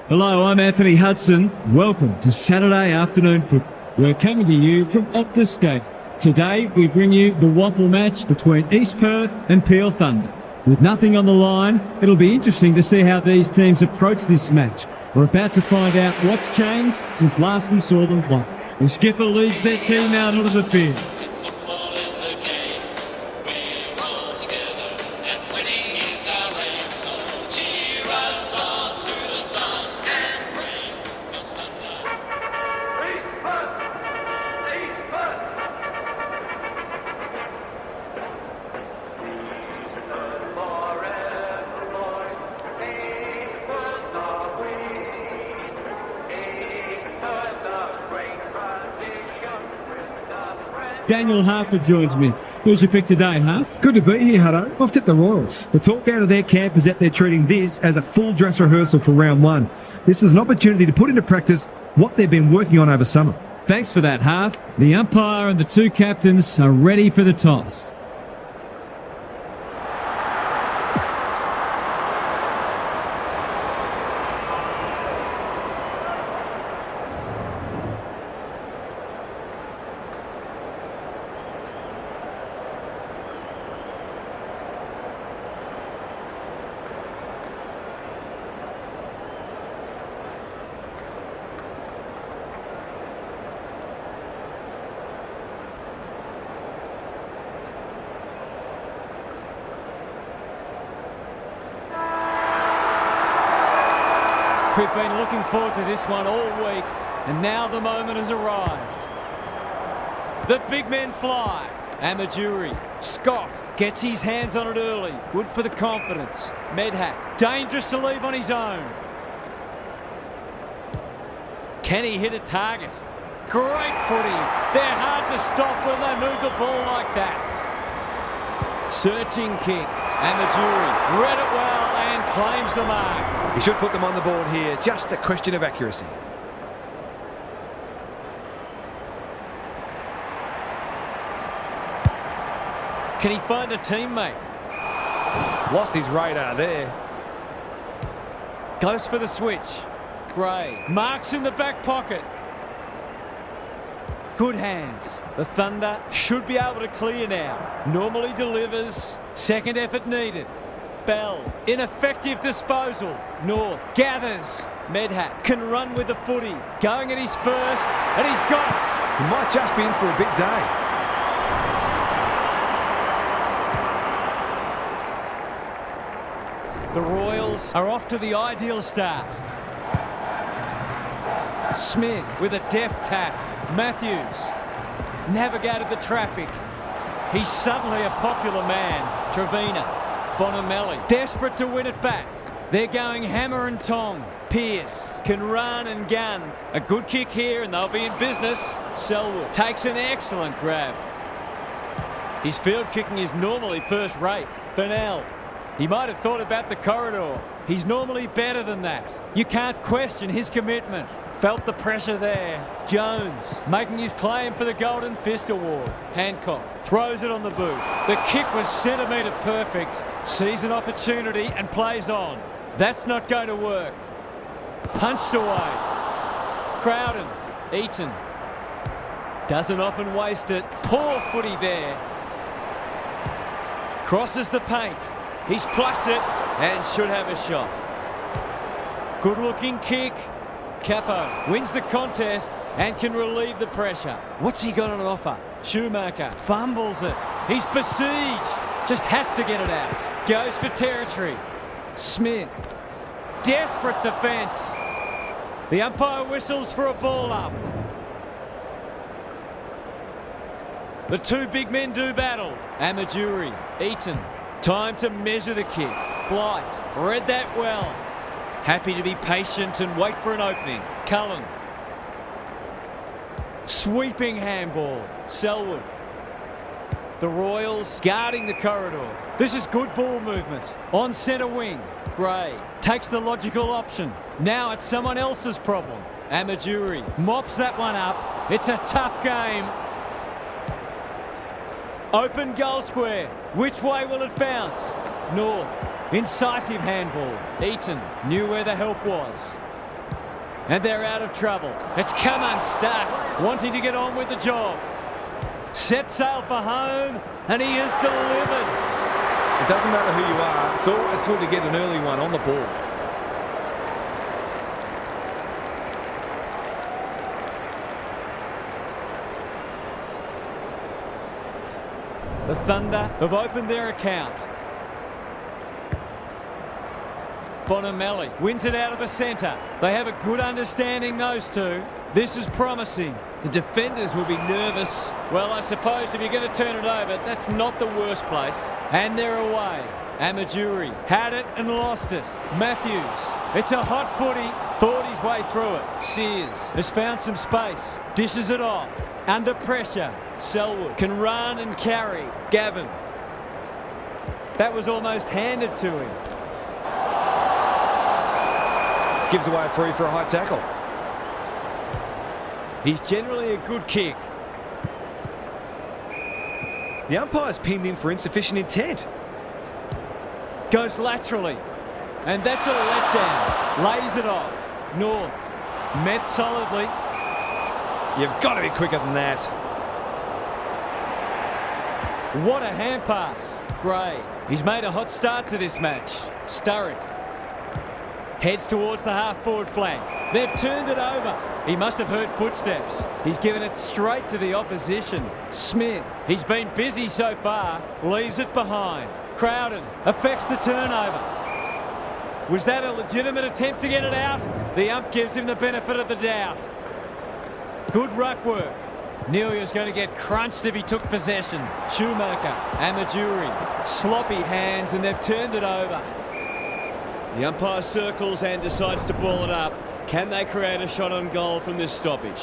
Hello, I'm Anthony Hudson. Welcome to Saturday Afternoon Football. We're coming to you from Optus Stadium. Today, we bring you the WAFL match between East Perth and Peel Thunder. With nothing on the line, it'll be interesting to see how these teams approach this match. We're about to find out what's changed since last we saw them play. The skipper leads their team out onto the field. Daniel Harper joins me. Who's your pick today, Harp? Good to be here, Hutto. I've tipped the Royals. The talk out of their camp is that they're treating this as a full dress rehearsal for round one. This is an opportunity to put into practice what they've been working on over summer. Thanks for that, Harp. The umpire and the two captains are ready for the toss. We've been looking forward to this one all week, and now the moment has arrived. The big men fly. Amajuri. Scott gets his hands on it early. Good for the confidence. Medhat, dangerous to leave on his own. Can he hit a target? Great footy. They're hard to stop when they move the ball like that. Searching kick. Amajuri read it well and claims the mark. He should put them on the board here. Just a question of accuracy. Can he find a teammate? Lost his radar there. Goes for the switch. Gray marks in the back pocket. Good hands. The Thunder should be able to clear now. Normally delivers. Second effort needed. Bell, ineffective disposal. North gathers. Medhat can run with the footy. Going at his first, and he's got it. He might just be in for a big day. The Royals are off to the ideal start. Smith with a deft tap. Matthews navigated the traffic. He's suddenly a popular man. Trevina, Bonamelli, desperate to win it back. They're going hammer and tong. Pearce can run and gun. A good kick here and they'll be in business. Selwood takes an excellent grab. His field kicking is normally first rate. Burnell, he might have thought about the corridor. He's normally better than that. You can't question his commitment. Felt the pressure there. Jones making his claim for the Golden Fist Award. Hancock throws it on the boot. The kick was centimetre perfect. Sees an opportunity and plays on. That's not going to work. Punched away. Crowden. Eaton. Doesn't often waste it. Poor footy there. Crosses the paint. He's plucked it and should have a shot. Good looking kick. Capo wins the contest and can relieve the pressure. What's he got on offer? Schumacher fumbles it. He's besieged. Just had to get it out. Goes for territory. Smith. Desperate defence. The umpire whistles for a ball up. The two big men do battle. Amajuri. Eaton. Time to measure the kick. Blythe read that well. Happy to be patient and wait for an opening. Cullen. Sweeping handball. Selwood. The Royals guarding the corridor. This is good ball movement. On centre wing. Gray takes the logical option. Now it's someone else's problem. Amajuri mops that one up. It's a tough game. Open goal square. Which way will it bounce? North. Incisive handball. Eaton knew where the help was. And they're out of trouble. It's come unstuck, wanting to get on with the job. Set sail for home, and he has delivered. It doesn't matter who you are, it's always good to get an early one on the board. The Thunder have opened their account. Bonamelli wins it out of the centre. They have a good understanding, those two. This is promising. The defenders will be nervous. Well, I suppose if you're going to turn it over, that's not the worst place. And they're away. Amajuri had it and lost it. Matthews, it's a hot footy. Thought his way through it. Sears has found some space. Dishes it off. Under pressure. Selwood can run and carry. Gavin. That was almost handed to him. Gives away a free for a high tackle. He's generally a good kick. The umpire's pinned him for insufficient intent. Goes laterally. And that's a letdown. Lays it off. North. Met solidly. You've got to be quicker than that. What a hand pass. Gray. He's made a hot start to this match. Sturrock. Heads towards the half-forward flank. They've turned it over. He must have heard footsteps. He's given it straight to the opposition. Smith. He's been busy so far. Leaves it behind. Crowden affects the turnover. Was that a legitimate attempt to get it out? The ump gives him the benefit of the doubt. Good ruck work. Nelia's going to get crunched if he took possession. Schumacher. Amajuri. Sloppy hands, and they've turned it over. The umpire circles and decides to ball it up. Can they create a shot on goal from this stoppage?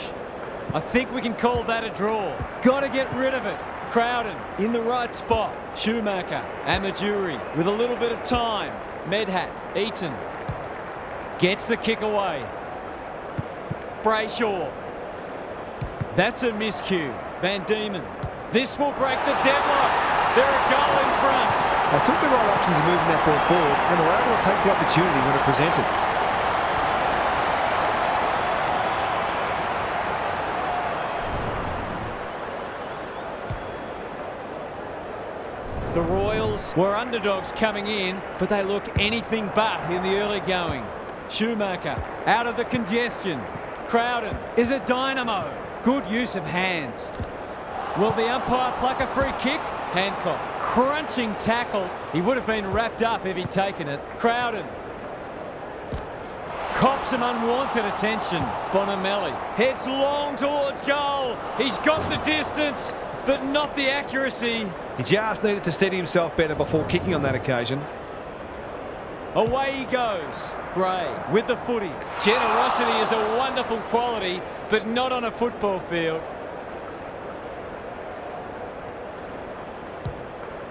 I think we can call that a draw. Got to get rid of it. Crowden in the right spot. Schumacher. Amajuri with a little bit of time. Medhat. Eaton. Gets the kick away. Brayshaw. That's a miscue. Van Diemen. This will break the deadlock. They're a goal in front. They took the right options of moving that ball forward and were able to take the opportunity when it presented. The Royals were underdogs coming in, but they look anything but in the early going. Schumacher out of the congestion. Crowden is a dynamo. Good use of hands. Will the umpire pluck a free kick? Hancock. Crunching tackle. He would have been wrapped up if he'd taken it. Crowden. Cops some unwanted attention. Bonamelli heads long towards goal. He's got the distance, but not the accuracy. He just needed to steady himself better before kicking on that occasion. Away he goes. Gray with the footy. Generosity is a wonderful quality, but not on a football field.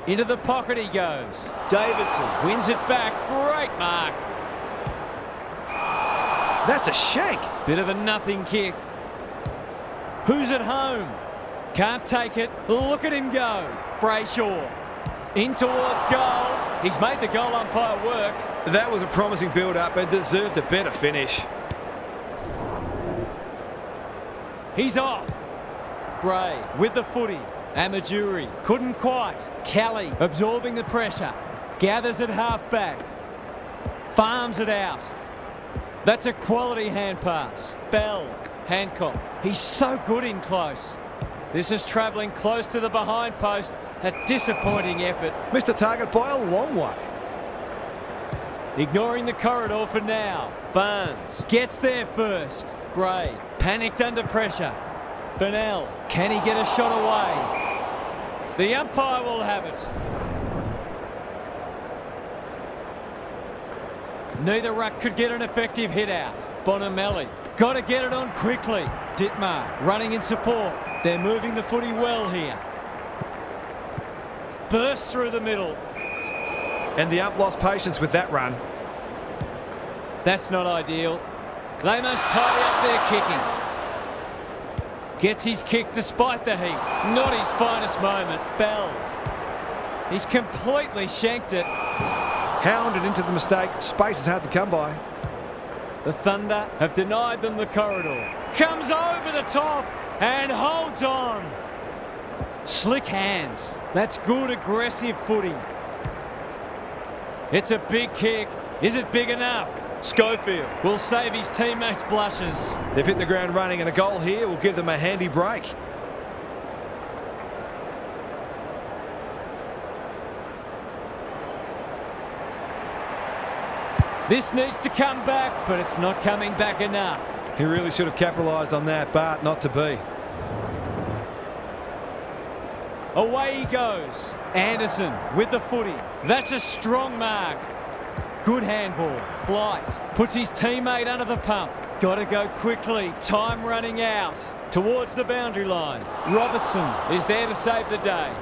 Into the pocket he goes. Davidson wins it back. Great mark. That's a shank. Bit of a nothing kick. Who's at home? Can't take it. Look at him go. Brayshaw. In towards goal. He's made the goal umpire work. That was a promising build-up and deserved a better finish. He's off. Gray with the footy. Amajuri couldn't quite. Kelly absorbing the pressure. Gathers at half-back. Farms it out. That's a quality hand pass. Bell. Hancock. He's so good in close. This is travelling close to the behind post. A disappointing effort. Missed the target by a long way. Ignoring the corridor for now. Barnes gets there first. Gray panicked under pressure. Burnell, can he get a shot away? The umpire will have it. Neither ruck could get an effective hit out. Bonamelli got to get it on quickly. Dittmar running in support. They're moving the footy well here. Bursts through the middle. And the ump lost patience with that run. That's not ideal. They must tidy up their kicking. Gets his kick despite the heat. Not his finest moment. Bell. He's completely shanked it. Hounded into the mistake. Space is hard to come by. The Thunder have denied them the corridor. Comes over the top and holds on. Slick hands. That's good aggressive footy. It's a big kick. Is it big enough? Schofield will save his teammates' blushes. They've hit the ground running, and a goal here will give them a handy break. This needs to come back, but it's not coming back enough. He really should have capitalised on that, but not to be. Away he goes. Anderson with the footy. That's a strong mark. Good handball. Blight puts his teammate under the pump. Got to go quickly. Time running out. Towards the boundary line. Robertson is there to save the day.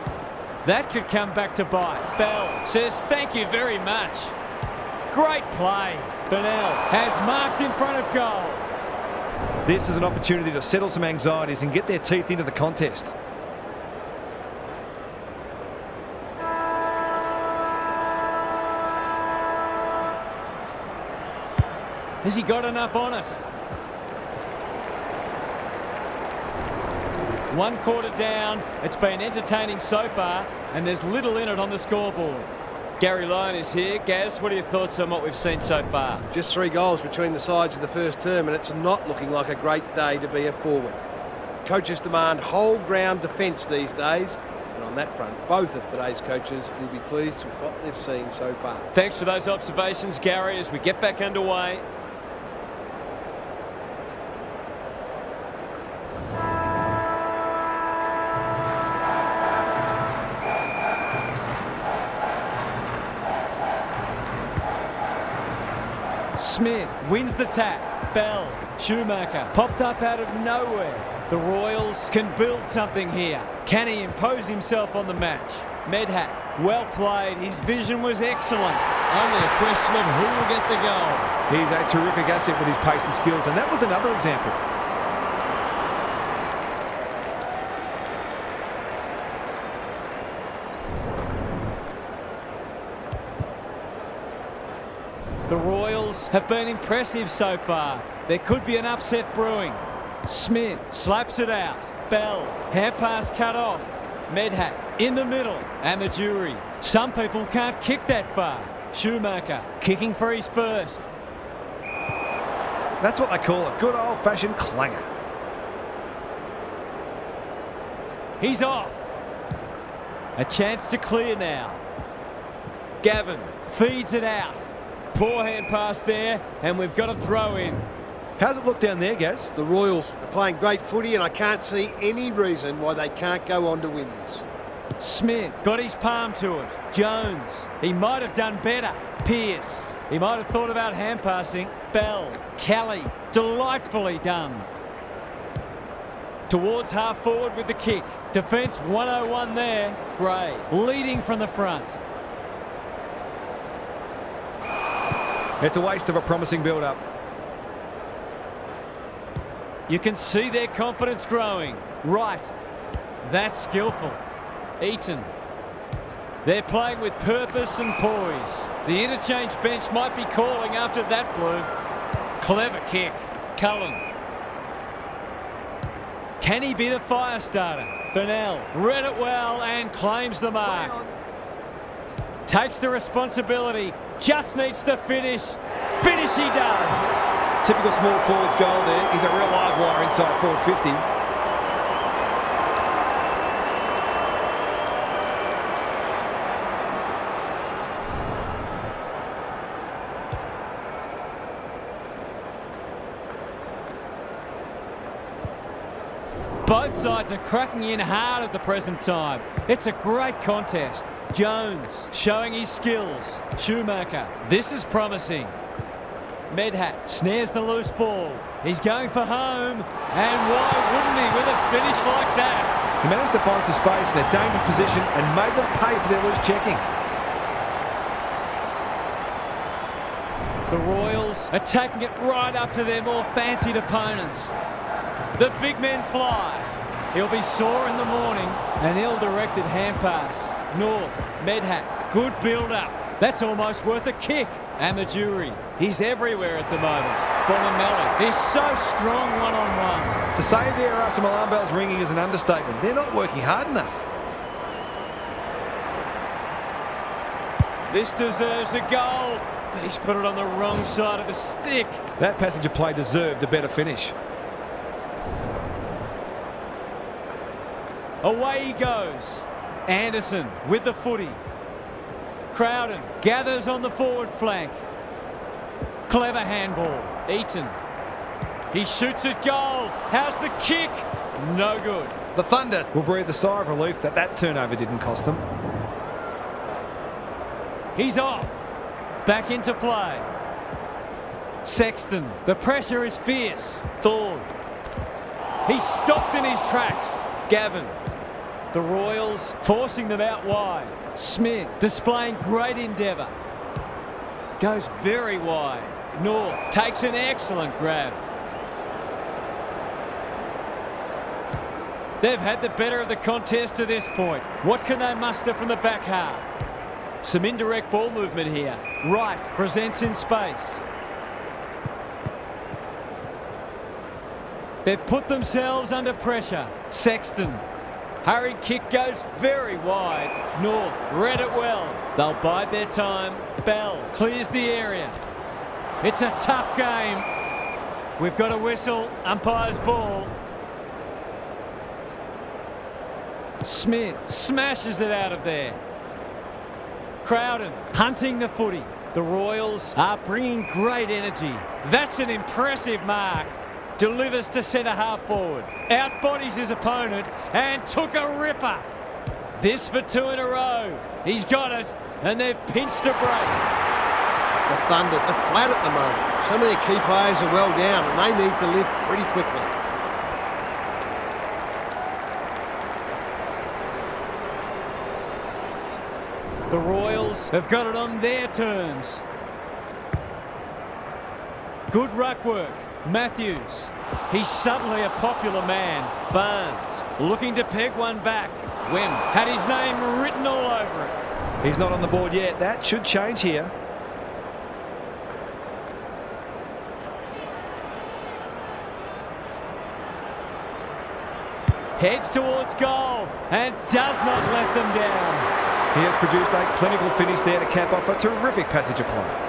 That could come back to bite. Bell says thank you very much. Great play. Burnell has marked in front of goal. This is an opportunity to settle some anxieties and get their teeth into the contest. Has he got enough on it? 1 quarter down. It's been entertaining so far, and there's little in it on the scoreboard. Gary Lyon is here. Gaz, what are your thoughts on what we've seen so far? Just 3 goals between the sides of the first term, and it's not looking like a great day to be a forward. Coaches demand whole ground defence these days, and on that front, both of today's coaches will be pleased with what they've seen so far. Thanks for those observations, Gary, as we get back underway. Smith wins the tap. Bell, Schumacher, popped up out of nowhere. The Royals can build something here. Can he impose himself on the match? Medhat, well played. His vision was excellent. Only a question of who will get the goal. He's a terrific asset with his pace and skills, and that was another example. The Royals have been impressive so far. There could be an upset brewing. Smith slaps it out. Bell, hand pass cut off. Medhat in the middle. Amajuri. Some people can't kick that far. Schumacher kicking for his first. That's what they call a good old-fashioned clanger. He's off. A chance to clear now. Gavin feeds it out. Poor hand pass there, and we've got a throw in. How's it look down there, Gaz? The Royals are playing great footy, and I can't see any reason why they can't go on to win this. Smith got his palm to it. Jones, he might have done better. Pearce, he might have thought about hand passing. Bell, Kelly, delightfully done. Towards half forward with the kick. Defence 101 there. Gray leading from the front. It's a waste of a promising build-up. You can see their confidence growing. Right. That's skillful. Eaton. They're playing with purpose and poise. The interchange bench might be calling after that blue. Clever kick. Cullen. Can he be the fire starter? Burnell read it well and claims the mark. Takes the responsibility. Just needs to finish. Finish he does. Typical small forward's goal there. He's a real live wire inside forward 50. Both sides are cracking in hard at the present time. It's a great contest. Jones showing his skills. Schumacher, this is promising. Medhat snares the loose ball. He's going for home. And why wouldn't he with a finish like that? He managed to find some space in a dangerous position and made them pay for their loose checking. The Royals are taking it right up to their more fancied opponents. The big men fly. He'll be sore in the morning. An ill-directed hand pass. North, Medhat, good build-up. That's almost worth a kick. Amajuri, He's everywhere at the moment. Bonamelli, he's so strong one-on-one. To say there are some alarm bells ringing is an understatement. They're not working hard enough. This deserves a goal, but he's put it on the wrong side of the stick. That passage of play deserved a better finish. Away he goes. Anderson with the footy. Crowden gathers on the forward flank. Clever handball. Eaton. He shoots at goal. How's the kick? No good. The Thunder will breathe a sigh of relief that that turnover didn't cost them. He's off. Back into play. Sexton. The pressure is fierce. Thorne. He's stopped in his tracks. Gavin. The Royals forcing them out wide. Smith displaying great endeavour. Goes very wide. North takes an excellent grab. They've had the better of the contest to this point. What can they muster from the back half? Some indirect ball movement here. Wright presents in space. They've put themselves under pressure. Sexton. Hurried kick goes very wide. North read it well. They'll bide their time. Bell clears the area. It's a tough game. We've got a whistle. Umpire's ball. Smith smashes it out of there. Crowden hunting the footy. The Royals are bringing great energy. That's an impressive mark. Delivers to centre-half forward. Outbodies his opponent and took a ripper. This for two in a row. He's got it and they've pinched a brace. The Thunder are flat at the moment. Some of their key players are well down and they need to lift pretty quickly. The Royals have got it on their terms. Good ruck work. Matthews. He's suddenly a popular man. Barnes looking to peg one back. Wim had his name written all over it. He's not on the board yet. That should change here. Heads towards goal and does not let them down. He has produced a clinical finish there to cap off a terrific passage of play.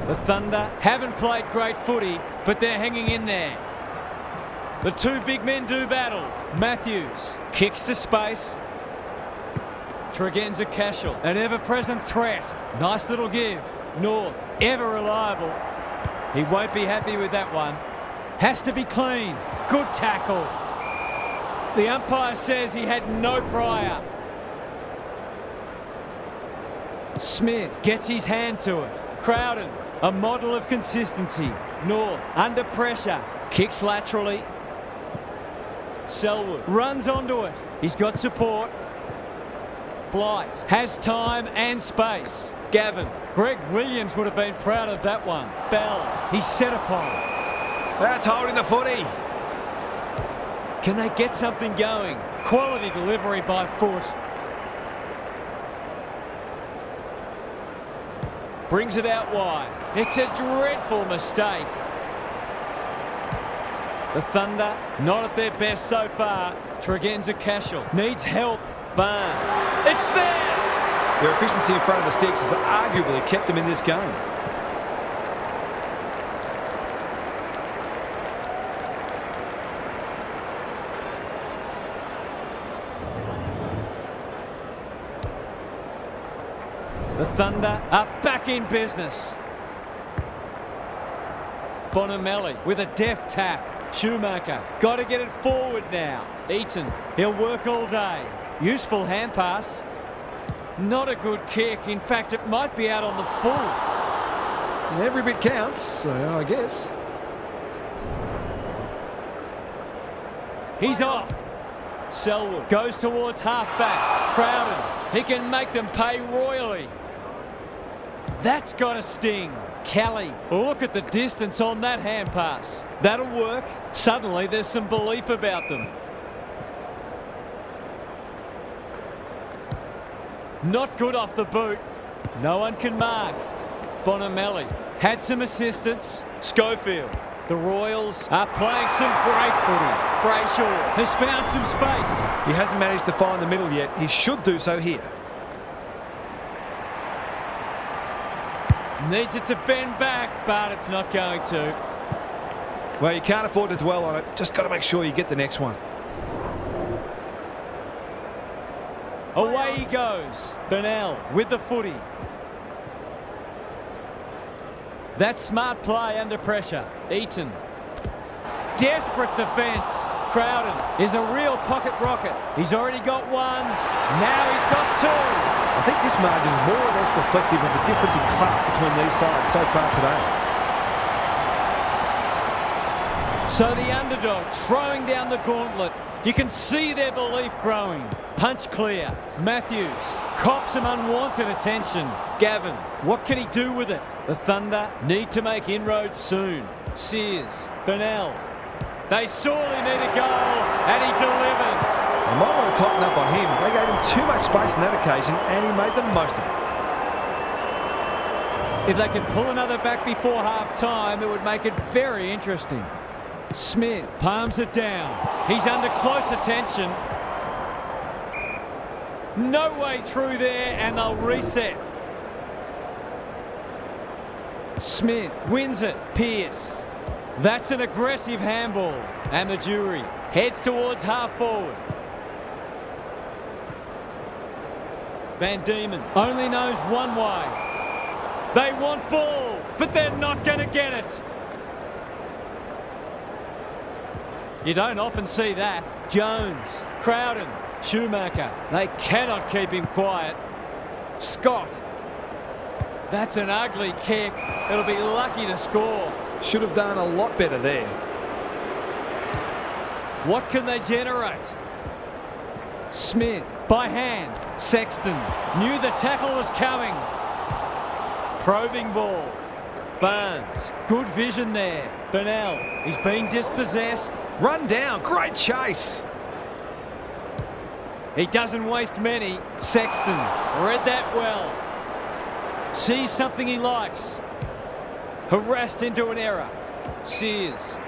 The Thunder haven't played great footy, but they're hanging in there. The two big men do battle. Matthews kicks to space. Tregenza Cashel, an ever-present threat. Nice little give. North, ever reliable. He won't be happy with that one. Has to be clean. Good tackle. The umpire says he had no prior. Smith gets his hand to it. Crowden, a model of consistency. North, under pressure. Kicks laterally. Selwood runs onto it. He's got support. Blight has time and space. Gavin. Greg Williams would have been proud of that one. Bell. He's set upon. That's holding the footy. Can they get something going? Quality delivery by foot. Brings it out wide. It's a dreadful mistake. The Thunder not at their best so far. Tregenza Cashel needs help. Barnes. It's there! Their efficiency in front of the sticks has arguably kept them in this game. The Thunder are back in business. Bonamelli with a deft tap. Schumacher got to get it forward now. Eaton, he'll work all day. Useful hand pass. Not a good kick. In fact, it might be out on the full. Every bit counts, so I guess. He's off. Selwood goes towards half-back. Crowden, he can make them pay royally. That's got a sting. Kelly, look at the distance on that hand pass. That'll work. Suddenly there's some belief about them. Not good off the boot. No one can mark. Bonamelli had some assistance. Schofield. The Royals are playing some great footy. Brayshaw has found some space. He hasn't managed to find the middle yet. He should do so here. Needs it to bend back, but it's not going to. Well, you can't afford to dwell on it. Just got to make sure you get the next one. Away he goes. Burnell with the footy. That's smart play under pressure. Eaton. Desperate defence. Crowden is a real pocket rocket. He's already got one. Now he's got two. I think this margin is more or less reflective of the difference in class between these sides so far today. So the underdog throwing down the gauntlet. You can see their belief growing. Punch clear. Matthews cops some unwanted attention. Gavin, what can he do with it? The Thunder need to make inroads soon. Sears. Burnell. They sorely need a goal, and he delivers. They might want to tighten up on him. They gave him too much space on that occasion, and he made the most of it. If they can pull another back before half-time, it would make it very interesting. Smith palms it down. He's under close attention. No way through there, and they'll reset. Smith wins it. Pearce. That's an aggressive handball. And the jury heads towards half forward. Van Diemen only knows one way. They want ball, but they're not going to get it. You don't often see that. Jones, Crowden, Schumacher. They cannot keep him quiet. Scott. That's an ugly kick. It'll be lucky to score. Should have done a lot better there. What can they generate? Smith by hand. Sexton knew the tackle was coming. Probing ball. Barnes. Good vision there. Burnell. He's been dispossessed. Run down. Great chase. He doesn't waste many. Sexton read that well. Sees something he likes. Harassed into an error. Sears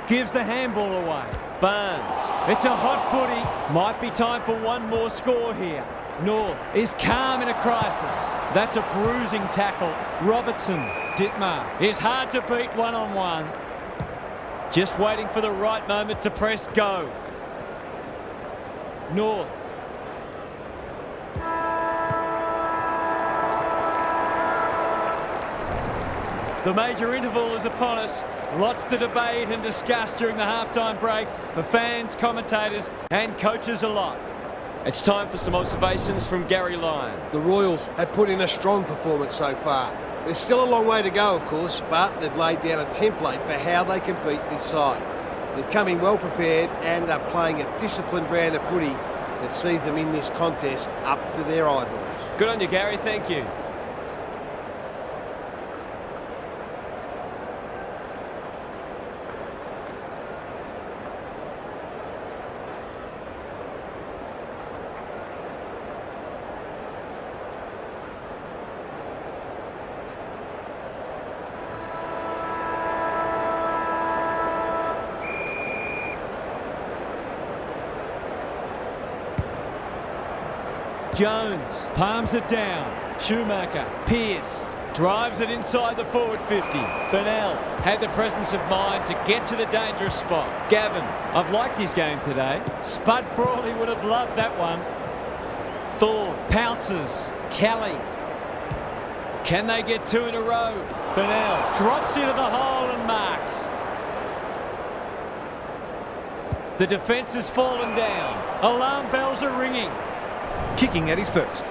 gives the handball away. Barnes. It's a hot footy. Might be time for one more score here. North is calm in a crisis. That's a bruising tackle. Robertson. Dittmar is hard to beat one-on-one. Just waiting for the right moment to press go. North. The major interval is upon us. Lots to debate and discuss during the halftime break for fans, commentators and coaches alike. It's time for some observations from Gary Lyon. The Royals have put in a strong performance so far. There's still a long way to go, of course, but they've laid down a template for how they can beat this side. They've come in well prepared and are playing a disciplined brand of footy that sees them in this contest up to their eyeballs. Good on you, Gary. Thank you. Jones palms it down. Schumacher. Pearce drives it inside the forward 50. Burnell had the presence of mind to get to the dangerous spot. Gavin, I've liked his game today. Spud Frawley would have loved that one. Thorne pounces. Kelly. Can they get two in a row? Burnell drops into the hole and marks. The defence has fallen down. Alarm bells are ringing. Kicking at his first.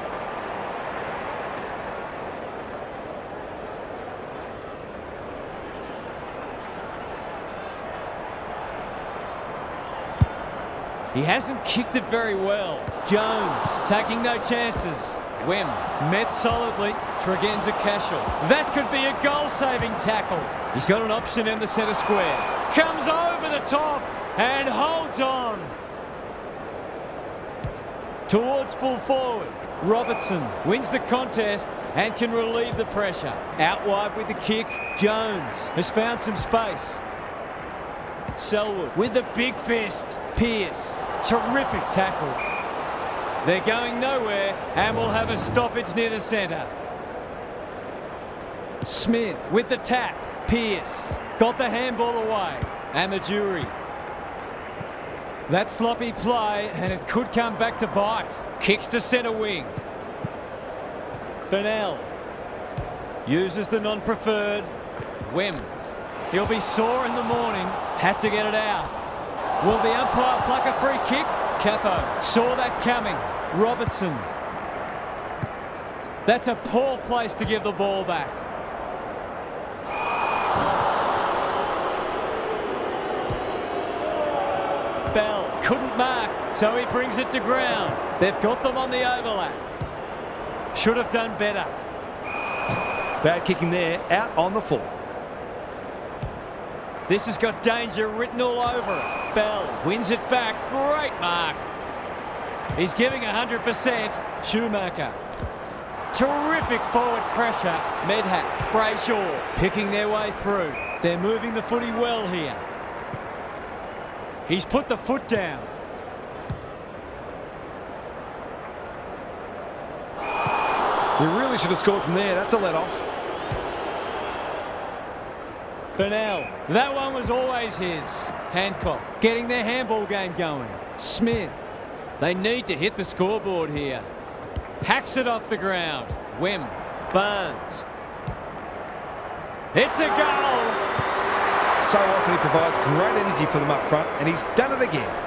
He hasn't kicked it very well. Jones taking no chances. Wim met solidly. Tregenza Cashel. That could be a goal-saving tackle. He's got an option in the centre square. Comes over the top and holds on. Towards full forward. Robertson wins the contest and can relieve the pressure. Out wide with the kick. Jones has found some space. Selwood with the big fist. Pearce. Terrific tackle. They're going nowhere and will have a stoppage near the centre. Smith with the tap. Pearce got the handball away. Amajuri. That sloppy play and it could come back to bite. Kicks to centre wing. Burnell uses the non-preferred. Wim. He'll be sore in the morning. Had to get it out. Will the umpire pluck a free kick? Capo saw that coming. Robertson. That's a poor place to give the ball back. Bell couldn't mark, so he brings it to ground. They've got them on the overlap. Should have done better. Bad kicking there, out on the full. This has got danger written all over it. Bell wins it back. Great mark. He's giving 100%. Schumacher. Terrific forward pressure. Medhat, Brayshaw picking their way through. They're moving the footy well here. He's put the foot down. You really should have scored from there. That's a let-off. Burnell. That one was always his. Hancock getting their handball game going. Smith. They need to hit the scoreboard here. Hacks it off the ground. Wim. Barnes. It's a goal. So often he provides great energy for them up front, and he's done it again.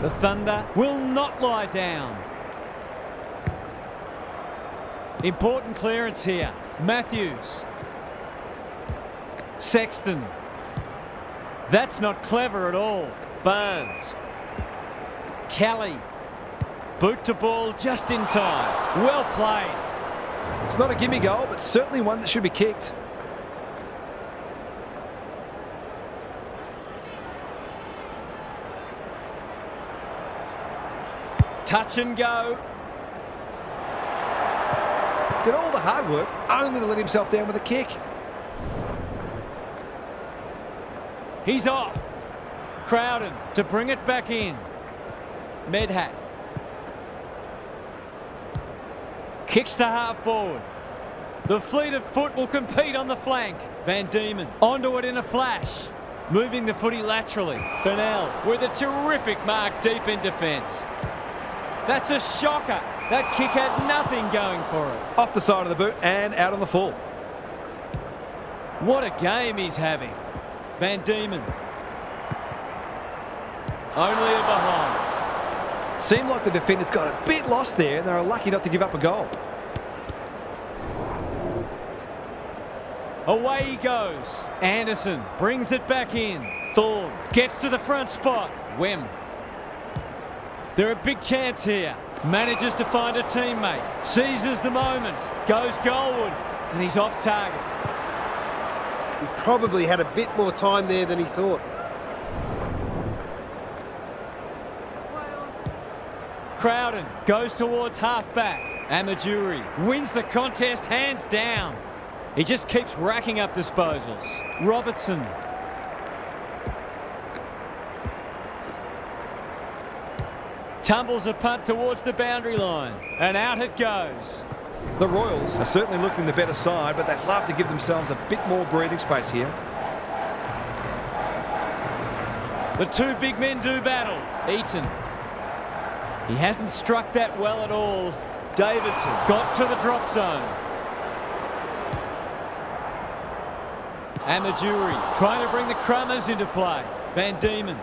The Thunder will not lie down. Important clearance here. Matthews. Sexton. That's not clever at all. Barnes. Kelly. Boot to ball just in time. Well played. It's not a gimme goal, but certainly one that should be kicked. Touch and go. Did all the hard work only to let himself down with a kick. He's off. Crowden to bring it back in. Medhat. Kicks to half forward. The fleet of foot will compete on the flank. Van Diemen onto it in a flash. Moving the footy laterally. Burnell with a terrific mark deep in defence. That's a shocker. That kick had nothing going for it. Off the side of the boot and out on the full. What a game he's having. Van Diemen. Only a behind. Seemed like the defenders got a bit lost there, and they were lucky not to give up a goal. Away he goes. Anderson brings it back in. Thorne gets to the front spot. Wim. They're a big chance here. Manages to find a teammate. Seizes the moment. Goes goalward. And he's off target. He probably had a bit more time there than he thought. Crowden goes towards half-back. Amajuri wins the contest hands down. He just keeps racking up disposals. Robertson. Tumbles a punt towards the boundary line. And out it goes. The Royals are certainly looking the better side, but they'd love to give themselves a bit more breathing space here. The two big men do battle. Eaton. He hasn't struck that well at all. Davidson got to the drop zone. Amajuri trying to bring the Crummers into play. Van Diemen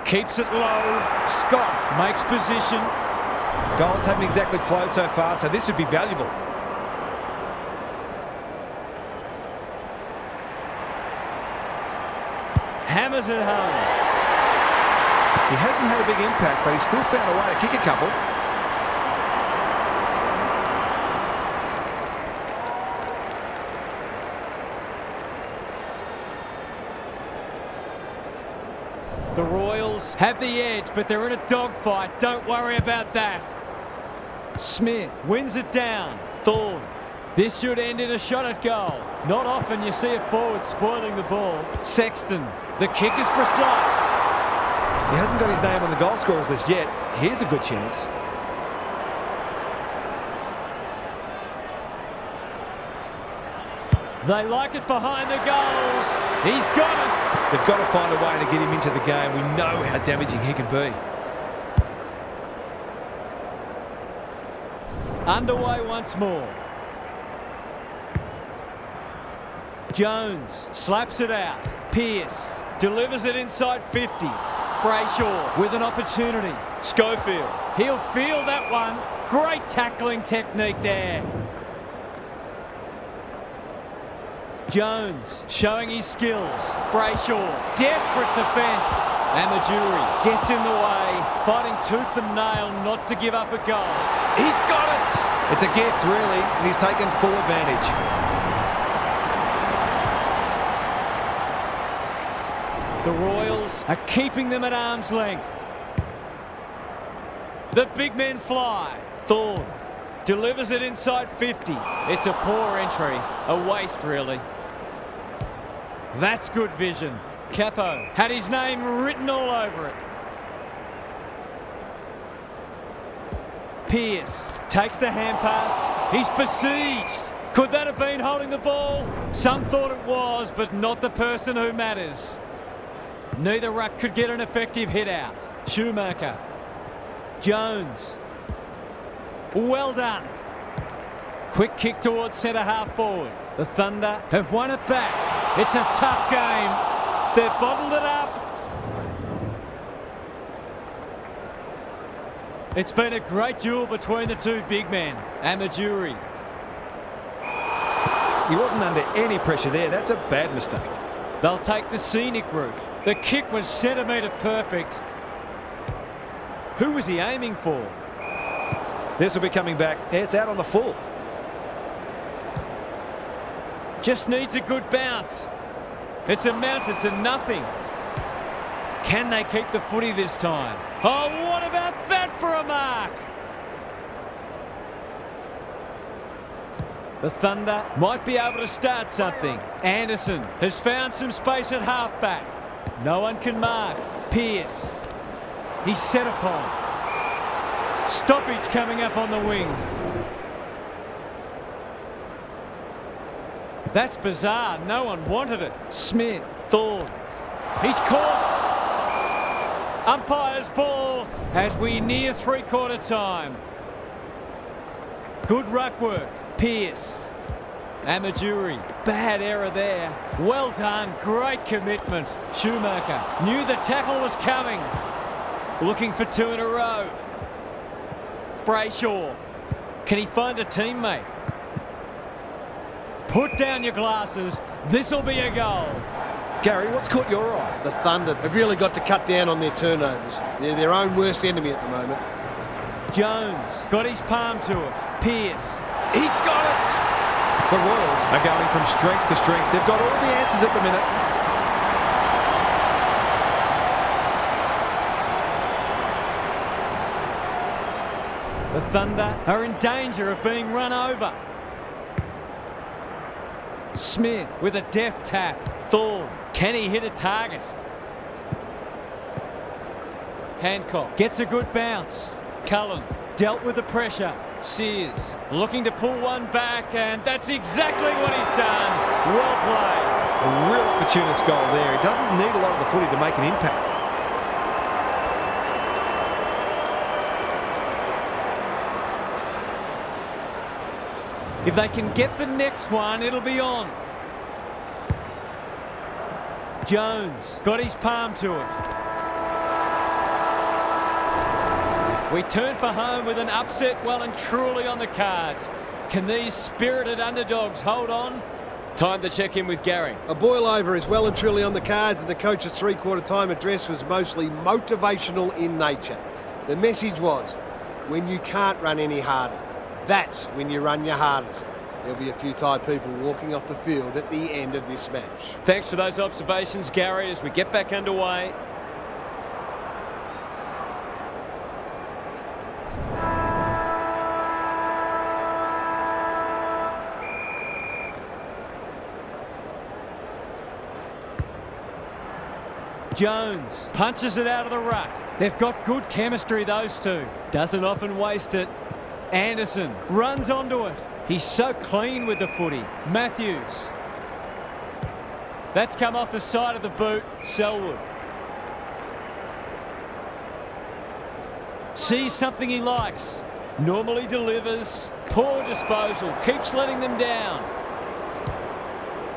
keeps it low. Scott makes position. Goals haven't exactly flowed so far, so this would be valuable. hammers it home. He hasn't had a big impact, but he's still found a way to kick a couple. The Royals have the edge, but they're in a dogfight. Don't worry about that. Smith wins it down. Thorne. This should end in a shot at goal. Not often you see a forward spoiling the ball. Sexton. The kick is precise. He hasn't got his name on the goal scorers list yet. Here's a good chance. They like it behind the goals. He's got it. They've got to find a way to get him into the game. We know how damaging he can be. Underway once more. Jones slaps it out. Pearce delivers it inside 50. Brayshaw with an opportunity. Schofield. He'll feel that one. Great tackling technique there. Jones showing his skills. Brayshaw. Desperate defence. Amajuri gets in the way. Fighting tooth and nail not to give up a goal. He's got it. It's a gift, really, and he's taken full advantage. The Royals are keeping them at arm's length. The big men fly. Thorne delivers it inside 50. It's a poor entry. A waste, really. That's good vision. Capo had his name written all over it. Pearce takes the hand pass. He's besieged. Could that have been holding the ball? Some thought it was, but not the person who matters. Neither ruck could get an effective hit out. Schumacher. Jones. Well done. Quick kick towards centre half forward. The Thunder have won it back. It's a tough game. They've bottled it up. It's been a great duel between the two big men. Amajuri. He wasn't under any pressure there. That's a bad mistake. They'll take the scenic route. The kick was centimetre perfect. Who was he aiming for? This will be coming back. It's out on the full. Just needs a good bounce. It's amounted to nothing. Can they keep the footy this time? Oh, what about that for a mark? The Thunder might be able to start something. Anderson has found some space at halfback. No one can mark. Pearce. He's set upon. Stoppage coming up on the wing. That's bizarre. No one wanted it. Smith. Thorne. He's caught. Umpire's ball as we near three-quarter time. Good ruck work. Pearce. Amajuri. Bad error there. Well done. Great commitment. Schumacher knew the tackle was coming. Looking for two in a row. Brayshaw. Can he find a teammate? Put down your glasses. This'll be a goal. Gary, what's caught your eye? The Thunder have really got to cut down on their turnovers. They're their own worst enemy at the moment. Jones got his palm to it. Pearce. He's got it. The Royals are going from strength to strength. They've got all the answers at the minute. The Thunder are in danger of being run over. Smith with a deft tap. Thorne. Can he hit a target? Hancock gets a good bounce. Cullen dealt with the pressure. Sears looking to pull one back, and that's exactly what he's done. Well played. A real opportunist goal there. He doesn't need a lot of the footy to make an impact. If they can get the next one, it'll be on. Jones got his palm to it. We turn for home with an upset well and truly on the cards. Can these spirited underdogs hold on? Time to check in with Gary. A boil over is well and truly on the cards, and the coach's three-quarter time address was mostly motivational in nature. The message was, when you can't run any harder, that's when you run your hardest. There'll be a few tired people walking off the field at the end of this match. Thanks for those observations, Gary, as we get back underway. Jones punches it out of the ruck. They've got good chemistry, those two. Doesn't often waste it. Anderson runs onto it. He's so clean with the footy. Matthews. That's come off the side of the boot. Selwood. Sees something he likes. Normally delivers. Poor disposal. Keeps letting them down.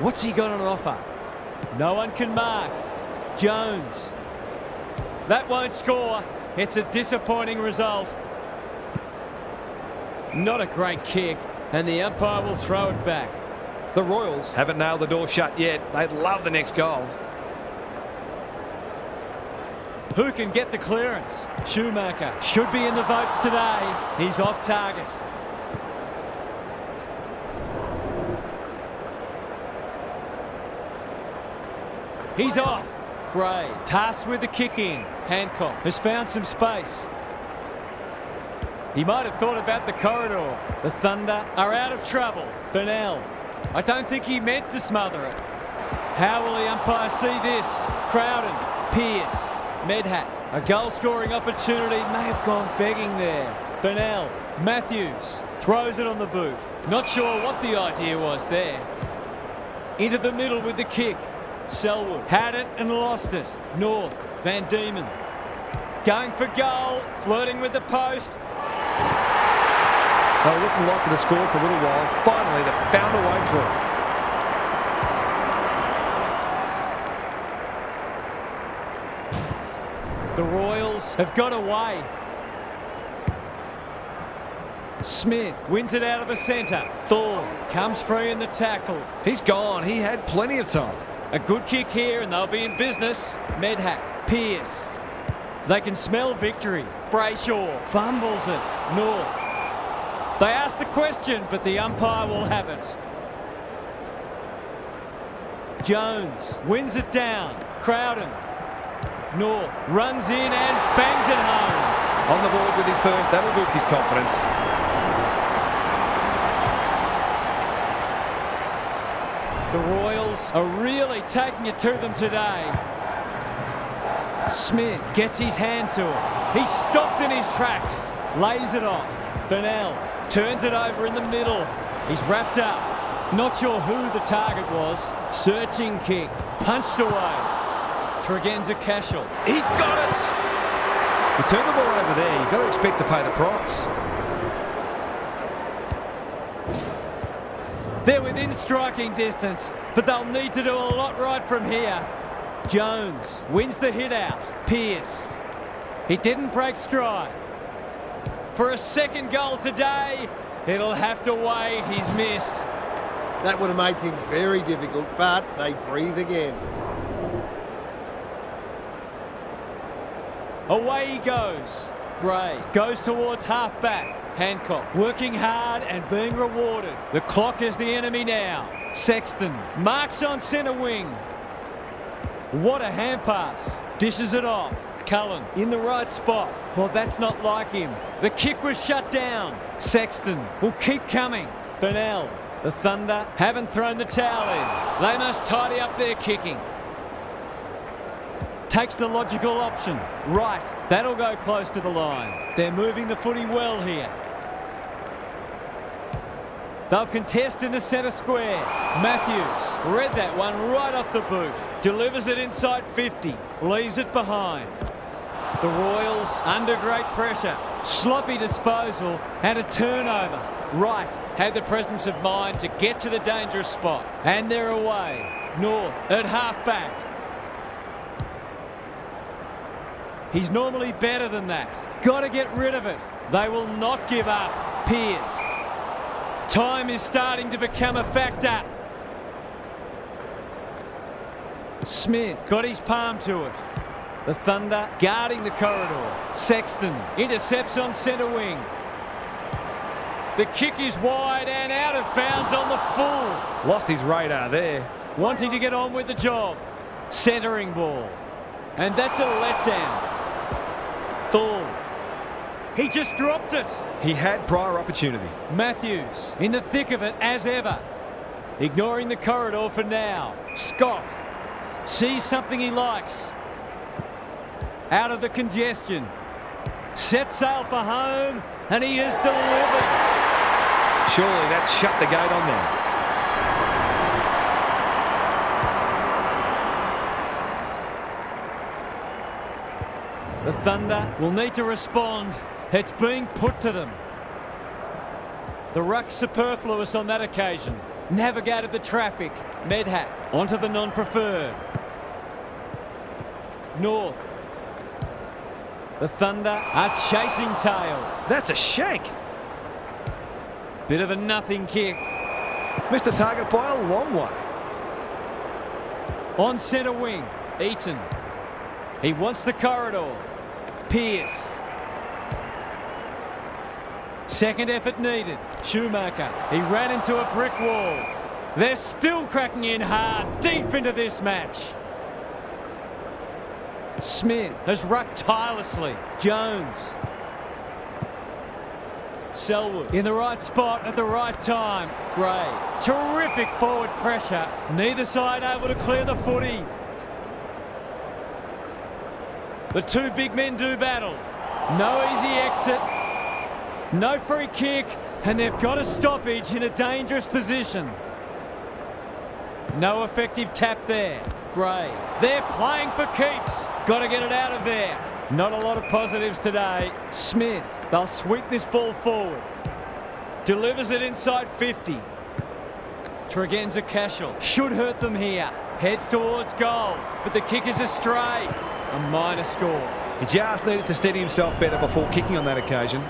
What's he got on offer? No one can mark. Jones. That won't score. It's a disappointing result. Not a great kick, and the umpire will throw it back. The Royals haven't nailed the door shut yet. They'd love the next goal. Who can get the clearance? Schumacher should be in the votes today. He's off target. He's off. Gray tasked with the kick in. Hancock has found some space. He might have thought about the corridor. The Thunder are out of trouble. Burnell. I don't think he meant to smother it. How will the umpire see this? Crowden. Pearce. Medhat. A goal-scoring opportunity may have gone begging there. Burnell. Matthews. Throws it on the boot. Not sure what the idea was there. Into the middle with the kick. Selwood had it and lost it. North. Van Diemen. Going for goal. Flirting with the post. They were looking likely to score for a little while. Finally, they found a way through. The Royals have got away. Smith wins it out of the centre. Thorne comes free in the tackle. He's gone. He had plenty of time. A good kick here and they'll be in business. Medhat. Pearce. They can smell victory. Brayshaw fumbles it. North. They ask the question, but the umpire will have it. Jones wins it down. Crowden. North runs in and bangs it home. On the board with his first. That'll boost his confidence. The Royals are really taking it to them today. Smith gets his hand to it. He's stopped in his tracks. Lays it off. Burnell turns it over in the middle. He's wrapped up. Not sure who the target was. Searching kick. Punched away. Tregenza Cashel. He's got it! You turn the ball over there, you've got to expect to pay the price. They're within striking distance, but they'll need to do a lot right from here. Jones wins the hit out. Pearce. He didn't break stride. For a second goal today, it'll have to wait. He's missed. That would have made things very difficult, but they breathe again. Away he goes. Gray goes towards half-back. Hancock working hard and being rewarded. The clock is the enemy now. Sexton marks on centre wing. What a hand pass. Dishes it off. Cullen in the right spot. Well, that's not like him. The kick was shut down. Sexton will keep coming. Burnell. The Thunder haven't thrown the towel in. They must tidy up their kicking. Takes the logical option. Right. That'll go close to the line. They're moving the footy well here. They'll contest in the centre square. Matthews read that one right off the boot. Delivers it inside 50. Leaves it behind. The Royals under great pressure. Sloppy disposal and a turnover. Wright had the presence of mind to get to the dangerous spot. And they're away. North at half-back. He's normally better than that. Got to get rid of it. They will not give up. Pearce. Time is starting to become a factor. Smith got his palm to it. The Thunder guarding the corridor. Sexton intercepts on centre wing. The kick is wide and out of bounds on the full. Lost his radar there. Wanting to get on with the job. Centering ball. And that's a letdown. Thorne. He just dropped it. He had prior opportunity. Matthews in the thick of it as ever. Ignoring the corridor for now. Scott sees something he likes. Out of the congestion. Set sail for home and he has delivered. Surely that shut the gate on them. The Thunder will need to respond. It's being put to them. The ruck's superfluous on that occasion. Navigated the traffic. Medhat onto the non-preferred. North. The Thunder are chasing tail. That's a shank. Bit of a nothing kick. Missed the target by a long way. On centre wing, Eaton. He wants the corridor. Pearce. Second effort needed. Schumacher. He ran into a brick wall. They're still cracking in hard, deep into this match. Smith has rucked tirelessly. Jones. Selwood in the right spot at the right time. Gray. Terrific forward pressure. Neither side able to clear the footy. The two big men do battle. No easy exit. No free kick. And they've got a stoppage in a dangerous position. No effective tap there. Gray. They're playing for keeps. Got to get it out of there. Not a lot of positives today. Smith. They'll sweep this ball forward. Delivers it inside 50. Tregenza Cashel. Should hurt them here. Heads towards goal. But the kick is astray. A minor score. He just needed to steady himself better before kicking on that occasion.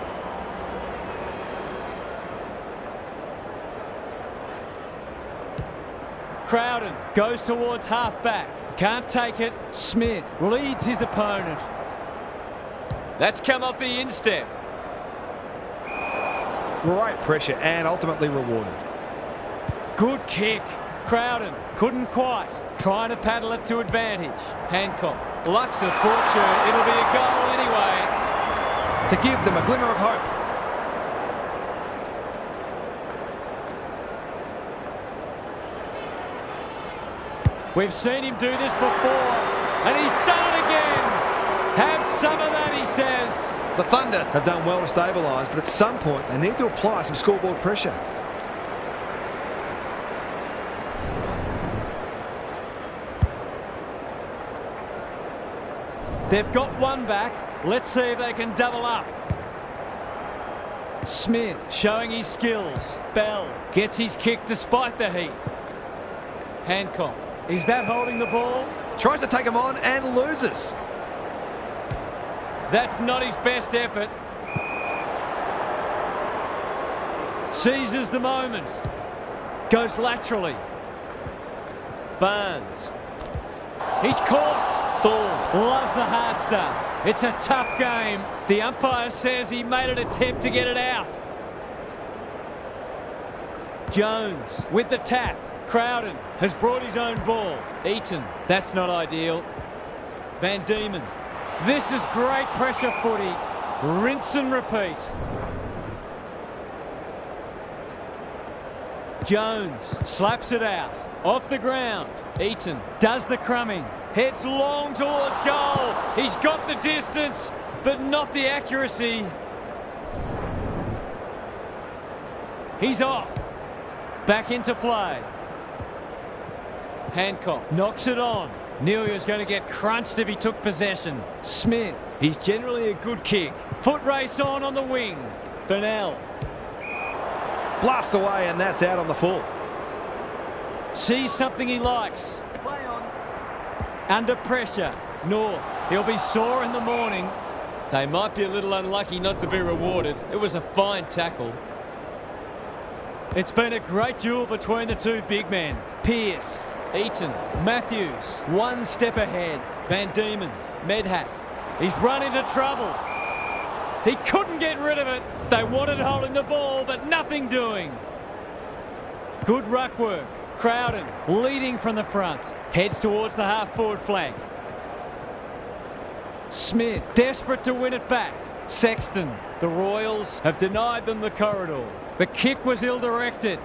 Crowden goes towards half-back. Can't take it. Smith leads his opponent. That's come off the instep. Great pressure and ultimately rewarded. Good kick. Crowden couldn't quite. Trying to paddle it to advantage. Hancock. Luck's a fortune. It'll be a goal anyway. To give them a glimmer of hope. We've seen him do this before, and he's done it again. Have some of that, he says. The Thunder have done well to stabilise, but at some point they need to apply some scoreboard pressure. They've got one back. Let's see if they can double up. Smith showing his skills. Bell gets his kick despite the heat. Hancock. Is that holding the ball? Tries to take him on and loses. That's not his best effort. Seizes the moment. Goes laterally. Barnes. He's caught. Thorne loves the hard stuff. It's a tough game. The umpire says he made an attempt to get it out. Jones with the tap. Crowden has brought his own ball. Eaton, that's not ideal. Van Diemen. This is great pressure footy. Rinse and repeat. Jones slaps it out. Off the ground. Eaton does the crumbing. Heads long towards goal. He's got the distance, but not the accuracy. He's off. Back into play. Hancock knocks it on. Nelia's going to get crunched if he took possession. Smith, he's generally a good kick. Foot race on the wing. Burnell. Blasts away and that's out on the full. Sees something he likes. Play on. Under pressure. North. He'll be sore in the morning. They might be a little unlucky not to be rewarded. It was a fine tackle. It's been a great duel between the two big men. Pearce Eaton, Matthews, one step ahead. Van Diemen, Medhat. He's run into trouble. He couldn't get rid of it. They wanted holding the ball, but nothing doing. Good ruck work. Crowden leading from the front. Heads towards the half-forward flank. Smith, desperate to win it back. Sexton. The Royals have denied them the corridor. The kick was ill-directed.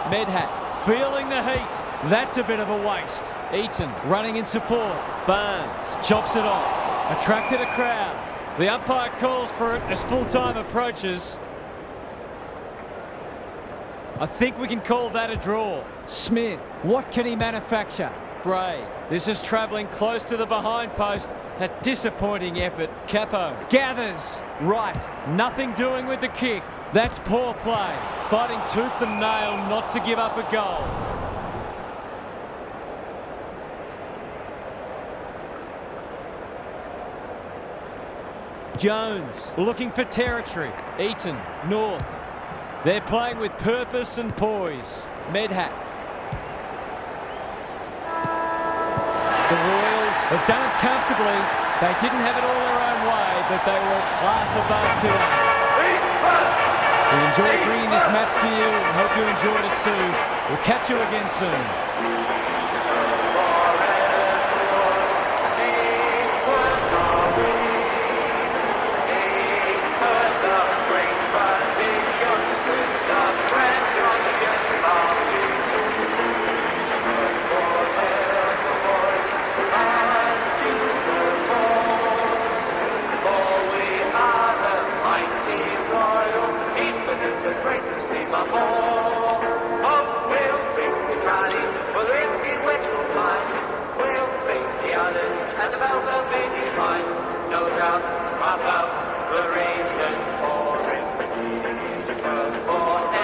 Medhat feeling the heat. That's a bit of a waste. Eaton running in support. Barnes chops it off. Attracted a crowd. The umpire calls for it as full-time approaches. I think we can call that a draw. Smith, what can he manufacture? Gray, this is travelling close to the behind post. A disappointing effort. Capo gathers. Right, nothing doing with the kick. That's poor play. Fighting tooth and nail not to give up a goal. Jones looking for territory. Eaton, North. They're playing with purpose and poise. Medhat. The Royals have done it comfortably. They didn't have it all their own way, but they were a class above today. We enjoyed bringing this match to you and hope you enjoyed it too. We'll catch you again soon. And about the baby line, no doubt about the reason for it. Forever.